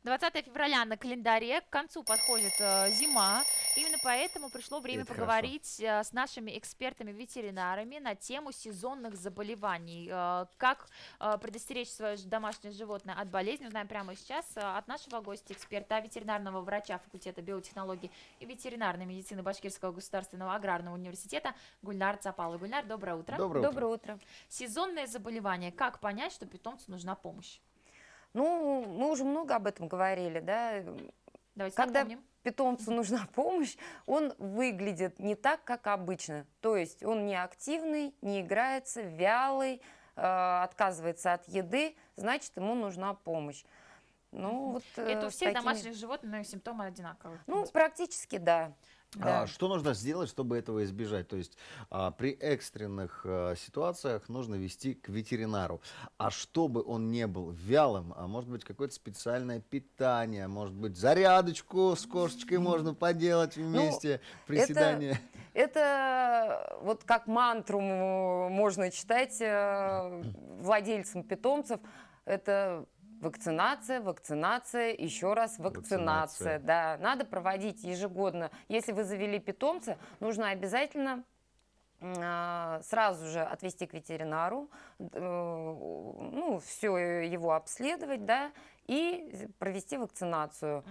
20 февраля на календаре, к концу подходит зима. Именно поэтому пришло время Это хорошо. поговорить с нашими экспертами-ветеринарами на тему сезонных заболеваний. Как предостеречь свое домашнее животное от болезни, узнаем прямо сейчас от нашего гостя, эксперта, ветеринарного врача факультета биотехнологий и ветеринарной медицины Башкирского государственного аграрного университета Гульнар Цапалова. Гульнар, доброе утро. Доброе утро. Доброе утро. Сезонные заболевания. Как понять, что питомцу нужна помощь? Ну, мы уже много об этом говорили, да. Давайте Когда напомним. питомцу нужна помощь, он выглядит не так, как обычно. То есть он не активный, не играется, вялый, отказывается от еды, значит, ему нужна помощь. Ну, вот, Это у с всех такими- домашних животных симптомы одинаковые. в Ну, принципе. практически да. Да. Что нужно сделать, чтобы этого избежать? То есть при экстренных ситуациях нужно вести к ветеринару. А чтобы он не был вялым, а может быть какое-то специальное питание, может быть зарядочку с кошечкой можно поделать вместе, приседания. Это вот как мантру можно читать владельцам питомцев. Это вакцинация, вакцинация, еще раз Вакцинация. вакцинация. Да, надо проводить ежегодно. Если вы завели питомца, нужно обязательно сразу же отвезти к ветеринару, ну, все его обследовать, да, и провести вакцинацию.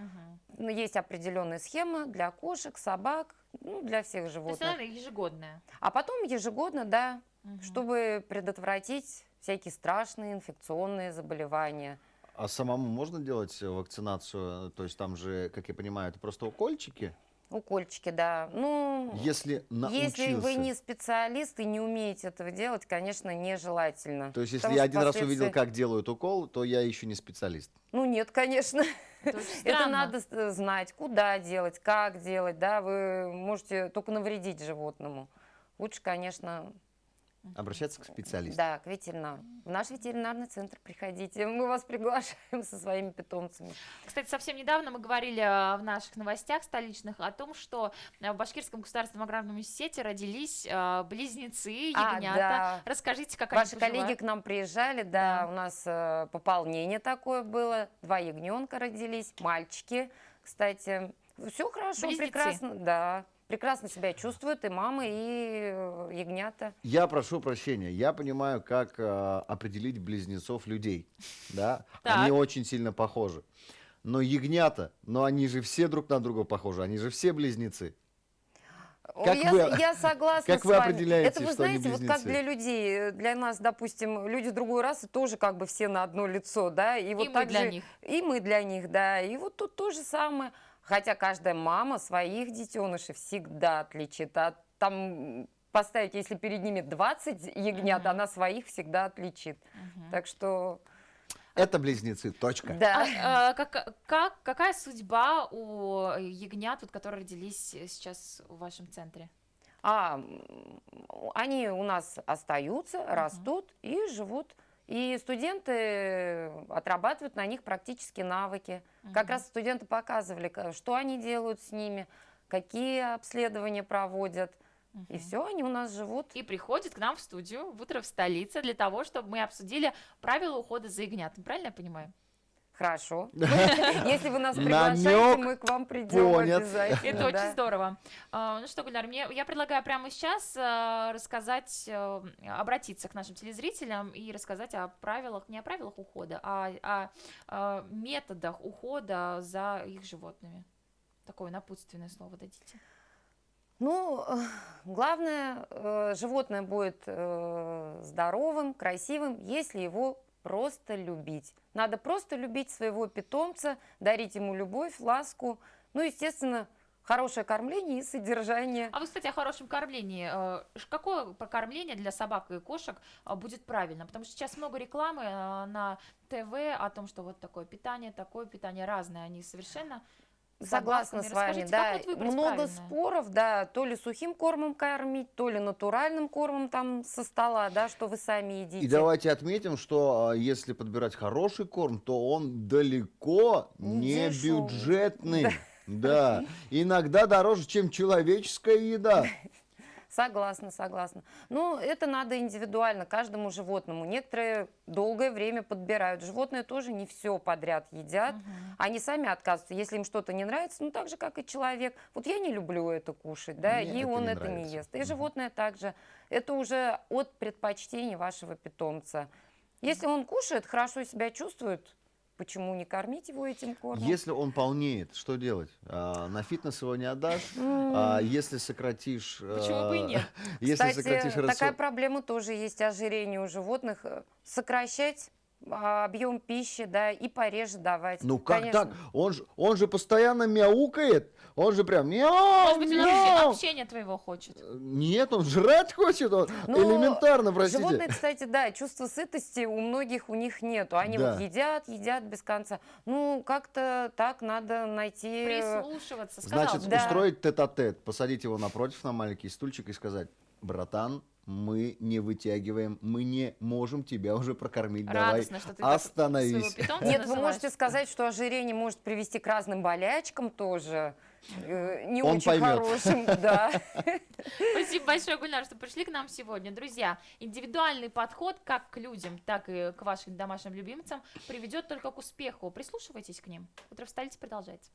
Ну, есть определенная схема для кошек, собак, ну, для всех То есть животных. она ежегодная. А потом ежегодно, да, чтобы предотвратить всякие страшные инфекционные заболевания. А самому можно делать вакцинацию? То есть там же, как я понимаю, это просто укольчики? Укольчики, да. Ну, Если научился. если вы не специалист и не умеете этого делать, конечно, нежелательно. То есть если Потому я что один раз увидел, последствия- как делают укол, то я еще не специалист. Ну, нет, конечно. Это очень Это странно. надо знать, куда делать, как делать, да. Вы можете только навредить животному. Лучше, конечно, Обращаться к специалисту. да, к ветеринару. В наш ветеринарный центр приходите. Мы вас приглашаем со своими питомцами. Кстати, совсем недавно мы говорили в наших новостях столичных о том, что в Башкирском государственном аграрном университете родились близнецы, ягнята. Да. Расскажите, как Ваши они коллеги поживают. к нам приезжали, да, у нас пополнение такое было. 2 ягненка родились, мальчики, кстати. Все хорошо, Близнецы. прекрасно, да. Прекрасно себя чувствуют и мама, и ягнята. Я прошу прощения, я понимаю, как определить близнецов людей, да? Так. Они очень сильно похожи. Но ягнята, но они же все друг на друга похожи, они же все близнецы. Как Я согласна как с вы вами. определяете, Это вы что они знаете, вот как близнецы? для людей, для нас, допустим, люди другой расы тоже как бы все на одно лицо, да, и вот мы так для же- них. и мы для них, да, и вот тут то же самое. Хотя каждая мама своих детенышей всегда отличит. А там поставить, если перед ними 20 ягнят, она своих всегда отличит. Так что, Это близнецы, точка. да. Какая судьба у ягнят, вот, которые родились сейчас в вашем центре? Они у нас остаются, растут и живут. И студенты отрабатывают на них практические навыки. Как раз студенты показывали, что они делают с ними, какие обследования проводят. И все, они у нас живут. И приходят к нам в студию в утро в столице для того, чтобы мы обсудили правила ухода за ягнятами. Правильно я понимаю? Хорошо. Если вы нас приглашаете, Намек мы к вам придем понят. обязательно. Это очень да. здорово. Ну что, Гульнар, я предлагаю прямо сейчас рассказать, обратиться к нашим телезрителям и рассказать о правилах, не о правилах ухода, а о методах ухода за их животными. Такое напутственное слово дадите. Ну, главное, животное будет здоровым, красивым, если его просто любить. Надо просто любить своего питомца, дарить ему любовь, ласку, ну, естественно, хорошее кормление и содержание. А вы, кстати, о хорошем кормлении. Какое кормление для собак и кошек будет правильно? Потому что сейчас много рекламы на ТВ о том, что вот такое питание разное. Они совершенно Согласна с вами, Расскажите, да. как вот выбрать Много правильное? споров, да, то ли сухим кормом кормить, то ли натуральным кормом там со стола, да, что вы сами едите. И давайте отметим, что если подбирать хороший корм, то он далеко не Дешёвый. бюджетный. Да, иногда дороже, чем человеческая еда. Согласна, согласна. Но это надо индивидуально, каждому животному. Некоторые долгое время подбирают. Животные тоже не все подряд едят. Они сами отказываются. Если им что-то не нравится, ну так же, как и человек. Вот я не люблю это кушать, да, Мне и это он не это не нравится. ест. И животное также. Это уже от предпочтений вашего питомца. Если он кушает, хорошо себя чувствует, почему не кормить его этим кормом? Если он полнеет, что делать? На фитнес его не отдашь. Если сократишь... Почему бы и нет? Если Кстати, сократишь такая рацион... проблема тоже есть, ожирение у животных. Сокращать объем пищи, да, и пореже давать. Ну как Конечно. так? Он же постоянно мяукает. Он же прям мяу, Может быть, он мяу. общения твоего хочет. Нет, он жрать хочет. Он Ну, элементарно, простите. Животные, кстати, да, чувства сытости у многих у них нету. Они Да. вот едят без конца. Ну, как-то так надо найти... Прислушиваться, сказал Значит, же. да. устроить тет-а-тет, посадить его напротив на маленький стульчик и сказать: братан, мы не вытягиваем, мы не можем тебя уже прокормить. Радостно, что ты так остановись. своего питомца Нет, вы называешь. можете сказать, что ожирение может привести к разным болячкам тоже. Не Он очень поймет. хорошим, да. Спасибо большое, Гульнар, что пришли к нам сегодня. Друзья, индивидуальный подход как к людям, так и к вашим домашним любимцам приведет только к успеху. Прислушивайтесь к ним. Утро в столице продолжается.